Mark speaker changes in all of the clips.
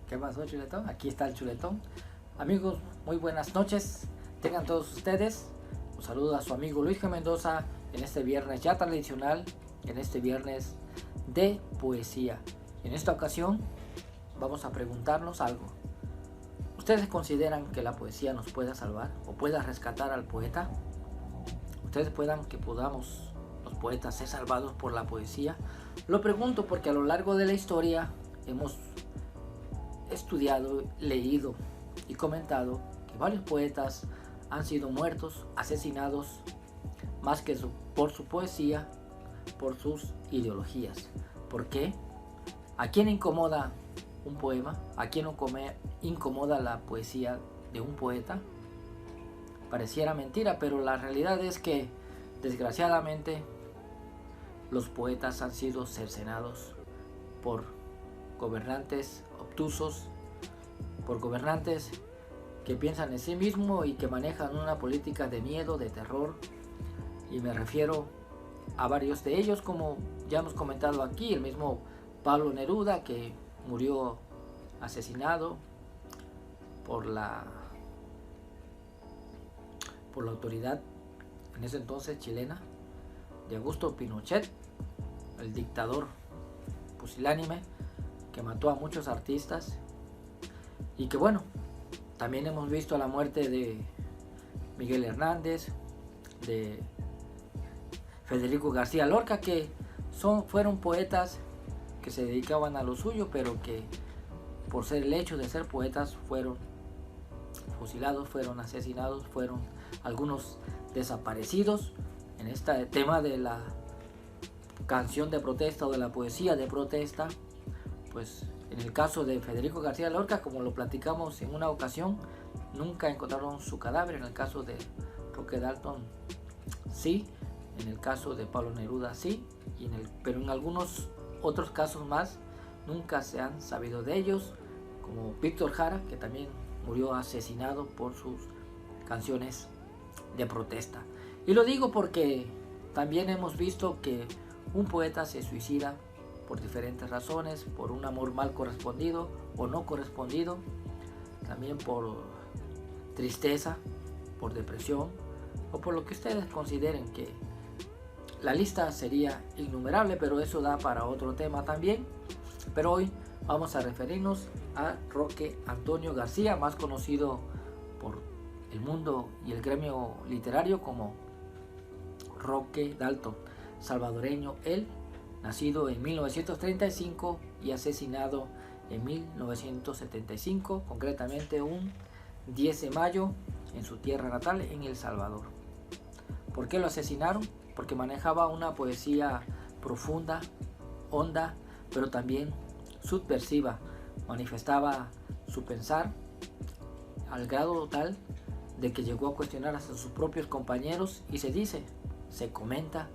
Speaker 1: ¿Qué pasó, chuletón? Aquí está el chuletón. Amigos, muy buenas noches. Tengan todos ustedes. Un saludo a su amigo Luis G. Mendoza en este viernes ya tradicional, en este viernes de poesía. En esta ocasión vamos a preguntarnos algo. ¿Ustedes consideran que la poesía nos pueda salvar o pueda rescatar al poeta? ¿Ustedes puedan que podamos los poetas ser salvados por la poesía? Lo pregunto porque a lo largo de la historia hemos estudiado, leído y comentado que varios poetas han sido muertos, asesinados, más que por su poesía, por sus ideologías. ¿Por qué? ¿A quién incomoda un poema? ¿A quién incomoda la poesía de un poeta? Pareciera mentira, pero la realidad es que, desgraciadamente, los poetas han sido cercenados por gobernantes obtusos, por gobernantes que piensan en sí mismos y que manejan una política de miedo, de terror, y me refiero a varios de ellos, como ya hemos comentado aquí, el mismo Pablo Neruda, que murió asesinado por la autoridad en ese entonces chilena de Augusto Pinochet, el dictador pusilánime que mató a muchos artistas. Y que bueno, también hemos visto la muerte de Miguel Hernández, de Federico García Lorca, que fueron poetas que se dedicaban a lo suyo, pero que por ser el hecho de ser poetas fueron fusilados, fueron asesinados, fueron algunos desaparecidos. En este tema de la canción de protesta o de la poesía de protesta, pues en el caso de Federico García Lorca, como lo platicamos en una ocasión, nunca encontraron su cadáver. En el caso de Roque Dalton sí, en el caso de Pablo Neruda sí, pero en algunos otros casos más nunca se han sabido de ellos, como Víctor Jara, que también murió asesinado por sus canciones de protesta. Y lo digo porque también hemos visto que un poeta se suicida por diferentes razones, por un amor mal correspondido o no correspondido, también por tristeza, por depresión o por lo que ustedes consideren. Que la lista sería innumerable, pero eso da para otro tema también. Pero hoy vamos a referirnos a Roque Antonio García, más conocido por el mundo y el gremio literario como Roque Dalton, salvadoreño él, nacido en 1935 y asesinado en 1975, concretamente un 10 de mayo en su tierra natal, en El Salvador. ¿Por qué lo asesinaron? Porque manejaba una poesía profunda, honda, pero también subversiva. Manifestaba su pensar al grado tal de que llegó a cuestionar hasta sus propios compañeros, y se dice, se comenta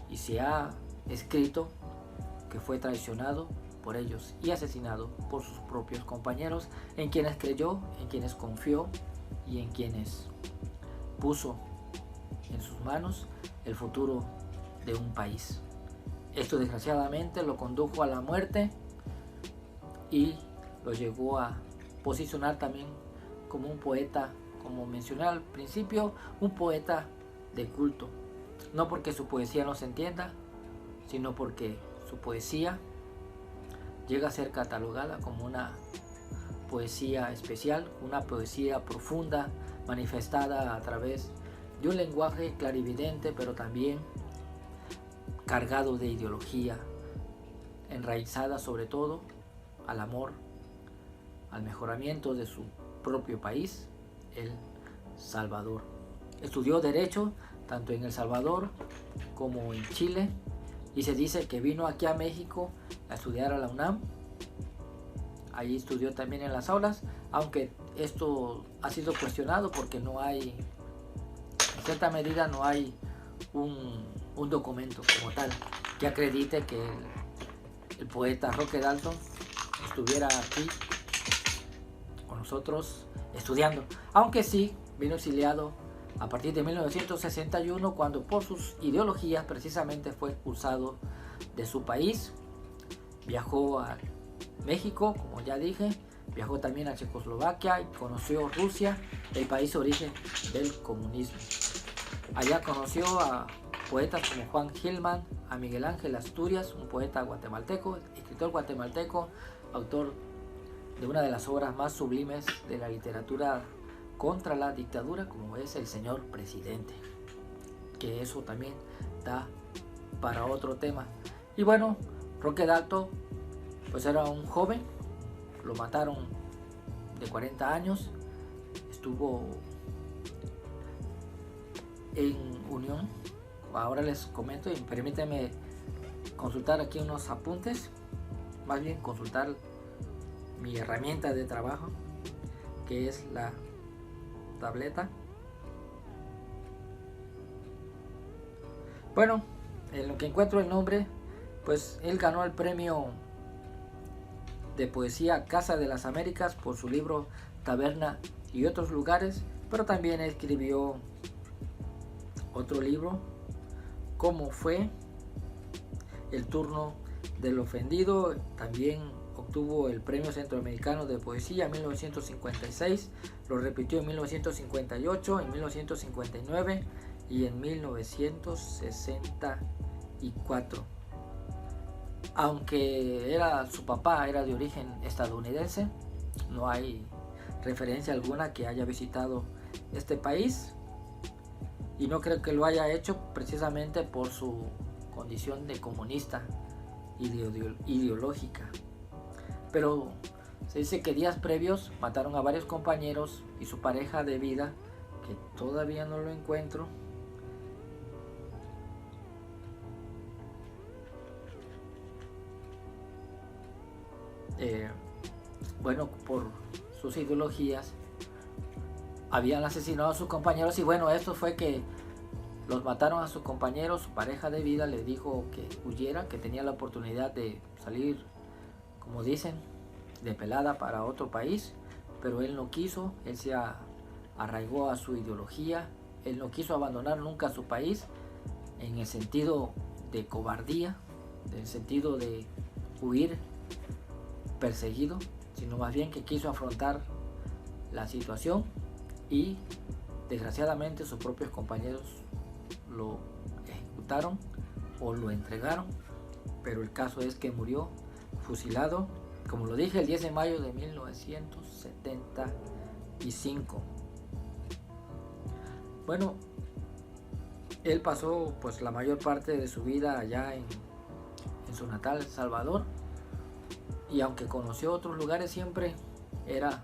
Speaker 1: y se ha escrito que fue traicionado por ellos y asesinado por sus propios compañeros, en quienes creyó, en quienes confió y en quienes puso en sus manos el futuro de un país. Esto desgraciadamente lo condujo a la muerte y lo llegó a posicionar también como un poeta, como mencioné al principio, un poeta de culto. No porque su poesía no se entienda, sino porque su poesía llega a ser catalogada como una poesía especial, una poesía profunda, manifestada a través de un lenguaje clarividente, pero también cargado de ideología, enraizada sobre todo al amor, al mejoramiento de su propio país, El Salvador. Estudió Derecho tanto en El Salvador como en Chile, y se dice que vino aquí a México a estudiar a la UNAM. Allí estudió también en las aulas, aunque esto ha sido cuestionado porque no hay, en cierta medida no hay un documento como tal que acredite que el poeta Roque Dalton estuviera aquí con nosotros estudiando, aunque sí vino exiliado a partir de 1961, cuando por sus ideologías precisamente fue expulsado de su país. Viajó a México, como ya dije, viajó también a Checoslovaquia y conoció Rusia, el país origen del comunismo. Allá conoció a poetas como Juan Gilman, a Miguel Ángel Asturias, un poeta guatemalteco, escritor guatemalteco, autor de una de las obras más sublimes de la literatura contra la dictadura, como es El Señor Presidente, que eso también da para otro tema. Y bueno, Roque Dalto pues era un joven, lo mataron de 40 años, estuvo en unión. Ahora les comento y permítanme consultar aquí unos apuntes, más bien consultar mi herramienta de trabajo, que es la tableta. Bueno, en lo que encuentro el nombre, pues él ganó el premio de poesía Casa de las Américas por su libro Taberna y otros lugares, pero también escribió otro libro, Cómo fue el turno del ofendido. También obtuvo el Premio Centroamericano de Poesía en 1956, lo repitió en 1958, en 1959 y en 1964. Aunque su papá era de origen estadounidense, no hay referencia alguna que haya visitado este país, y no creo que lo haya hecho precisamente por su condición de comunista ideológica. Pero se dice que días previos mataron a varios compañeros y su pareja de vida, que todavía no lo encuentro, bueno, por sus ideologías habían asesinado a sus compañeros. Y bueno, esto fue que los mataron a sus compañeros. Su pareja de vida le dijo que huyera, que tenía la oportunidad de salir, como dicen, de pelada para otro país, pero él no quiso. Él se arraigó a su ideología, él no quiso abandonar nunca su país en el sentido de cobardía, en el sentido de huir perseguido, sino más bien que quiso afrontar la situación, y desgraciadamente sus propios compañeros lo ejecutaron o lo entregaron, pero el caso es que murió fusilado, como lo dije, el 10 de mayo de 1975. Bueno, él pasó pues la mayor parte de su vida allá en su natal El Salvador, y aunque conoció otros lugares, siempre era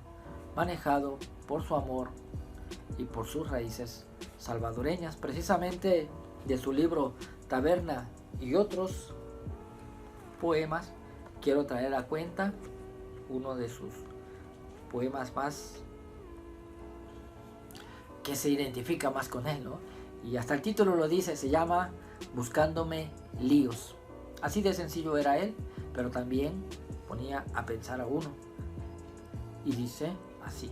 Speaker 1: manejado por su amor y por sus raíces salvadoreñas. Precisamente de su libro Taberna y otros poemas quiero traer a cuenta uno de sus poemas más que se identifica más con él, ¿no? Y hasta el título lo dice, se llama Buscándome líos. Así de sencillo era él, pero también ponía a pensar a uno. Y dice así: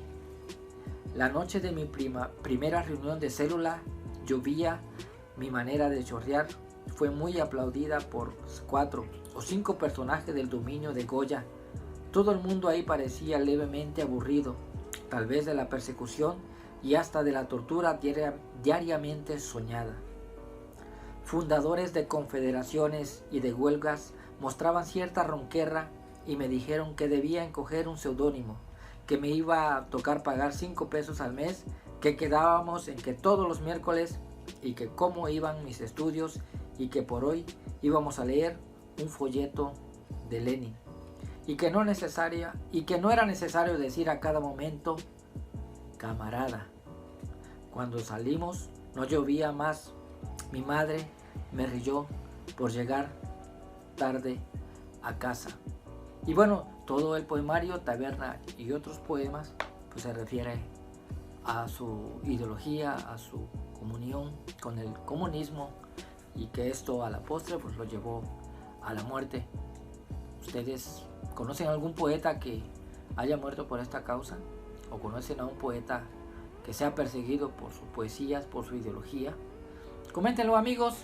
Speaker 1: la noche de mi primera reunión de célula llovía. Mi manera de chorrear fue muy aplaudida por 4 o 5 personajes del dominio de Goya. Todo el mundo ahí parecía levemente aburrido, tal vez de la persecución y hasta de la tortura diariamente soñada. Fundadores de confederaciones y de huelgas mostraban cierta ronquera y me dijeron que debía encoger un seudónimo, que me iba a tocar pagar 5 pesos al mes, que quedábamos en que todos los miércoles, y que cómo iban mis estudios, y que por hoy íbamos a leer un folleto de Lenin, y que no era necesario decir a cada momento camarada. Cuando salimos no llovía más. Mi madre me rió por llegar tarde a casa. Y bueno, todo el poemario Taberna y otros poemas pues se refiere a su ideología, a su comunión con el comunismo, y que esto a la postre pues lo llevó a la muerte. ¿Ustedes conocen algún poeta que haya muerto por esta causa? ¿O conocen a un poeta que sea perseguido por sus poesías, por su ideología? Coméntenlo, amigos.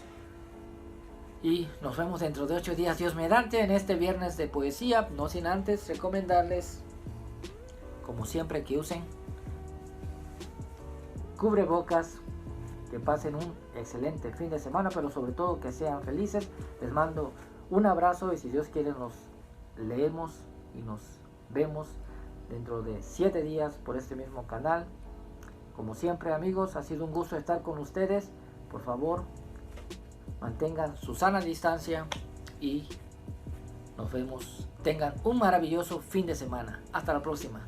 Speaker 1: Y nos vemos dentro de 8 días, Dios mediante, en este viernes de poesía. No sin antes recomendarles, como siempre, que usen cubrebocas, que pasen un excelente fin de semana, pero sobre todo que sean felices. Les mando un abrazo y si Dios quiere nos leemos y nos vemos dentro de 7 días por este mismo canal. Como siempre, amigos, ha sido un gusto estar con ustedes. Por favor, mantengan su sana distancia y nos vemos. Tengan un maravilloso fin de semana. Hasta la próxima.